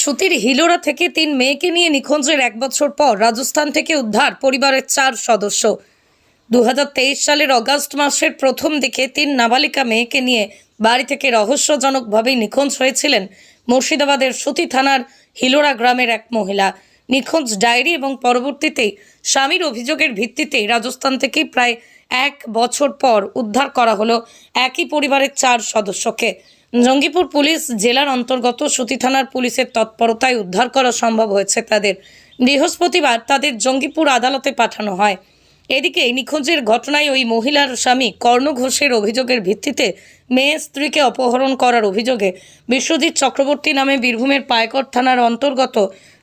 সুতির হিলোরা থেকে 3 মেয়েকে নিয়ে নিখোঁজের 1 বছর পর রাজস্থান থেকে উদ্ধার পরিবারের 4 সদস্য। 2023 সালের অগাস্ট মাসের প্রথম দিকে 3 নাবালিকা মেয়েকে নিয়ে বাড়ি থেকে রহস্যজনকভাবেই নিখোঁজ হয়েছিলেন মুর্শিদাবাদের সুতি থানার হিলোরা গ্রামের এক মহিলা। নিখোঁজ ডায়েরি এবং পরবর্তীতে স্বামীর অভিযোগের ভিত্তিতে রাজস্থান থেকে প্রায় 1 বছর পর উদ্ধার করা হলো একই পরিবারের 4 সদস্যকে। জঙ্গিপুর পুলিশ জেলার অন্তর্গত সুতি থানার পুলিশের তৎপরতায় উদ্ধার করা সম্ভব হয়েছে তাদের। বৃহস্পতিবার তাদের জঙ্গিপুর আদালতে পাঠানো হয়। এদিকে নিখোঁজের ঘটনায় ওই মহিলার স্বামী কর্ণ ঘোষের অভিযোগের ভিত্তিতে মেয়ে স্ত্রীকে অপহরণ করার অভিযোগে বিশ্বজিৎ চক্রবর্তী নামে বীরভূমের পায়কড় থানার অন্তর্গত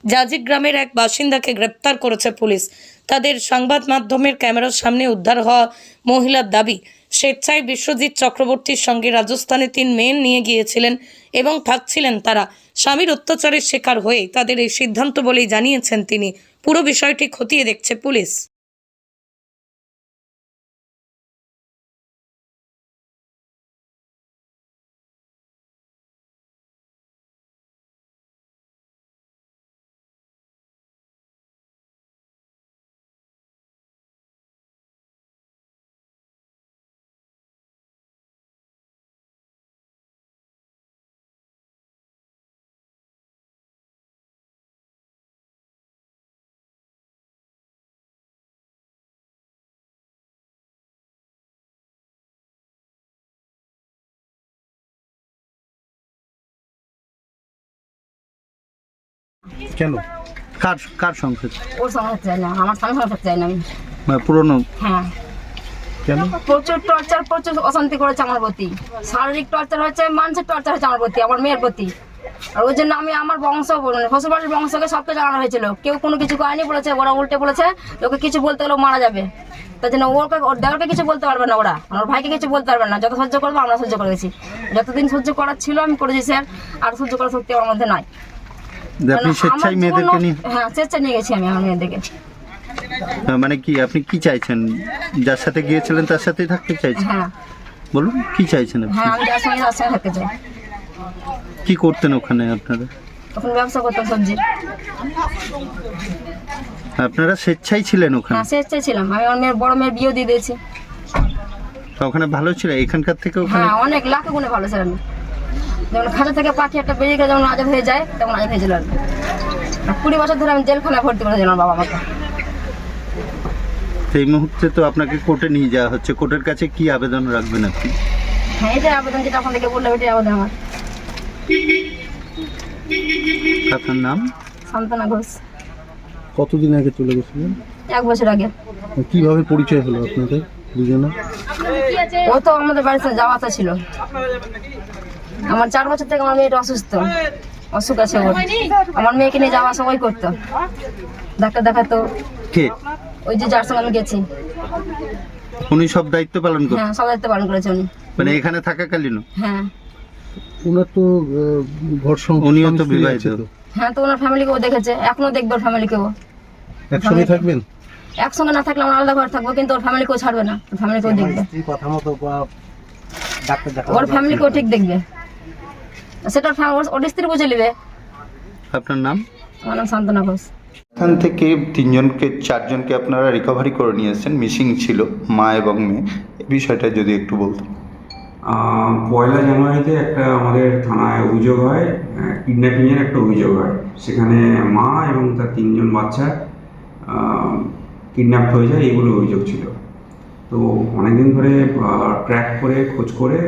জাজিক গ্রামের এক বাসিন্দাকে গ্রেপ্তার করেছে পুলিশ। তাদের সংবাদ মাধ্যমের ক্যামেরার সামনে উদ্ধার হওয়া মহিলার দাবি, স্বেচ্ছায় বিশ্বজিৎ চক্রবর্তীর সঙ্গে রাজস্থানে 3 মেয়ে নিয়ে গিয়েছিলেন এবং থাকছিলেন তারা। স্বামীর অত্যাচারের শিকার হয়ে তাদের এই সিদ্ধান্ত বলেই জানিয়েছেন তিনি। পুরো বিষয়টি খতিয়ে দেখছে পুলিশ। কেন? কার কার সংসার? ওর সংসার চাই না, আমার স্বামী সংসার চাই না আমি। পুরনো? হ্যাঁ। কেন? প্রচুর টর্চার, প্রচুর অশান্তি করেছে আমার প্রতি। শারীরিক টর্চার হচ্ছে, মানসিক টর্চার হচ্ছে আমার প্রতি, আমার মেয়ের প্রতি। আর ওই জন্য আমি আমার বংশ, শ্বশুরবাড়ির বংশকে সবকে জানানো হয়েছিল। কেউ কোনো কিছু করেনি, বলেছে ওরা উল্টে বলেছে ওকে কিছু বলতে গেলে মারা যাবে। তার জন্য ওর দেওয়ারকে কিছু বলতে পারবে না, ওরা ওর ভাইকে কিছু বলতে পারবে না। যত সহ্য করবো আমরা সহ্য করেছি, যতদিন সহ্য করার ছিল আমি করেছি স্যার। আর সহ্য করার শক্তি আমার মধ্যে নাই। আপনি স্বেচ্ছায় মেয়েদেরকে নিয়ে? হ্যাঁ, স্বেচ্ছায় নিয়ে গেছি আমি আমার মেয়েদেরকে। মানে কি আপনি কি চাইছেন? যার সাথে গিয়েছিলেন তার সাথেই থাকতে চাইছেন? হ্যাঁ। বলুন কি চাইছেন আপনি? হ্যাঁ, আমি যার সঙ্গে থাকতে চাই। কি করতেন ওখানে আপনারা? তখন ব্যবসা করতাম সবজি। আপনারা স্বেচ্ছায় ছিলেন ওখানে? হ্যাঁ, স্বেচ্ছায় ছিলাম। আমি আমার মেয়ের বড় মেয়ের বিয়ে দিয়ে দিয়েছি। ওখানে ভালো ছিল এখানকার থেকে? ওখানে হ্যাঁ, অনেক লাখে গুণে ভালো ছিলাম। যেমন খাঁচা থেকে পাখি একটা বেরিয়ে গেলে যেমন আজাদ হয়ে যায়, তেমন আজাদ হয়েছিল। 20 বছর ধরে আমি জেলখানায় ভর্তি করেছিলাম বাবা আমাকে। সেই মুহূর্তে তো আপনাকে কোর্টে নিয়ে যাওয়া হচ্ছে, কোর্টের কাছে কি আবেদন রাখবেন আপনি? হ্যাঁ, এটাই আবেদন, যেটা আপনাদেরকে বললাম এটাই আবেদন আমার। আপনার নাম? সান্তনা ঘোষ। কতদিন আগে চলে গেছিলেন? 1 বছর আগে। কিভাবে পরিচয় হলো আপনাদের দুজনে? ও তো আমাদের বাড়িতে যাওয়া আসা ছিল। আমার 4 বছর থেকে আমার মেয়েটা অসুস্থ, অসুখ আছে ওর। আমার মেয়েকে নিয়ে যাওয়া আসা ওই করতো, ডাক্তার দেখাতো। কে? ওই যে যার সঙ্গে আমি গেছি। উনি সব দায়িত্ব পালন করতেন? হ্যাঁ, সব দায়িত্ব পালন করেছে উনি। মানে এখানে থাকাকালীনও? হ্যাঁ। ওনার তো ঘর সংসার, উনিও তো বিবাহিত। হ্যাঁ, তো ওনার ফ্যামিলিকেও দেখেছে, এখনো দেখবে ওর ফ্যামিলিকেও। একসঙ্গে থাকবেন? একসঙ্গে না থাকলে আমরা আলাদা ঘরে থাকবো, কিন্তু ওর ফ্যামিলিকেও ছাড়বে না, ওর ফ্যামিলিকেও দেখবে। ওর ফ্যামিলিকেও ঠিক দেখবে, সেটা ওর স্ত্রী বুঝে নেবে। আপনার নাম? আমার নাম সান্তনা ঘোষ। এখান থেকে 4জনকে আপনারা রিকভারি করে নিয়ে এসেছেন, মিসিং ছিল মা এবং মেয়ে। এই বিষয়টা যদি একটু বলতেন। 1 জানুয়ারিতে একটা আমাদের থানায় অভিযোগ হয়, কিডন্যাপিংয়ের একটা অভিযোগ হয়। সেখানে মা এবং তার 3 জন বাচ্চা কিডন্যাপ হয়ে যায়, এইগুলো অভিযোগ ছিল। তো অনেকদিন ধরে ট্র্যাক করে খোঁজ করে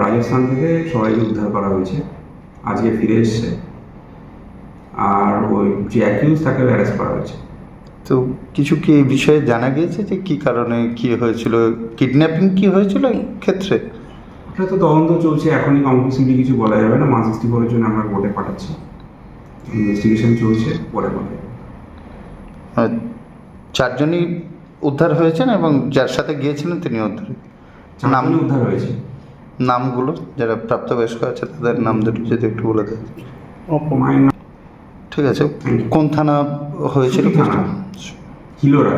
রাজস্থান থেকে সবাইকে উদ্ধার করা হয়েছে, আজকে ফিরে এসছে। আর ওই যে অ্যাকিউজ তাকে অ্যারেস্ট করা হয়েছে। তো কিছু কি এই বিষয়ে জানা গিয়েছে যে কী কারণে কী হয়েছিল, কিডন্যাপিং কী হয়েছিল এই ক্ষেত্রে? এটা তো তদন্ত চলছে, এখনই কনক্লুসিভলি কিছু বলা যাবে না। 164-এর জন্য আমরা কোর্টে পাঠাচ্ছি, ইনভেস্টিগেশন চলছে, পরে বলা যাবে। 4জনই উদ্ধার হয়েছেন এবং যার সাথে গিয়েছিলেন তিনি উদ্ধার? 4 উদ্ধার হয়েছে। নামগুলো যারা প্রাপ্তবয়স্ক আছে তাদের নাম দুটো যদি একটু বলে দেন। মায়ের নাম? ঠিক আছে। কোন থানা হয়েছিল? হিলোরা।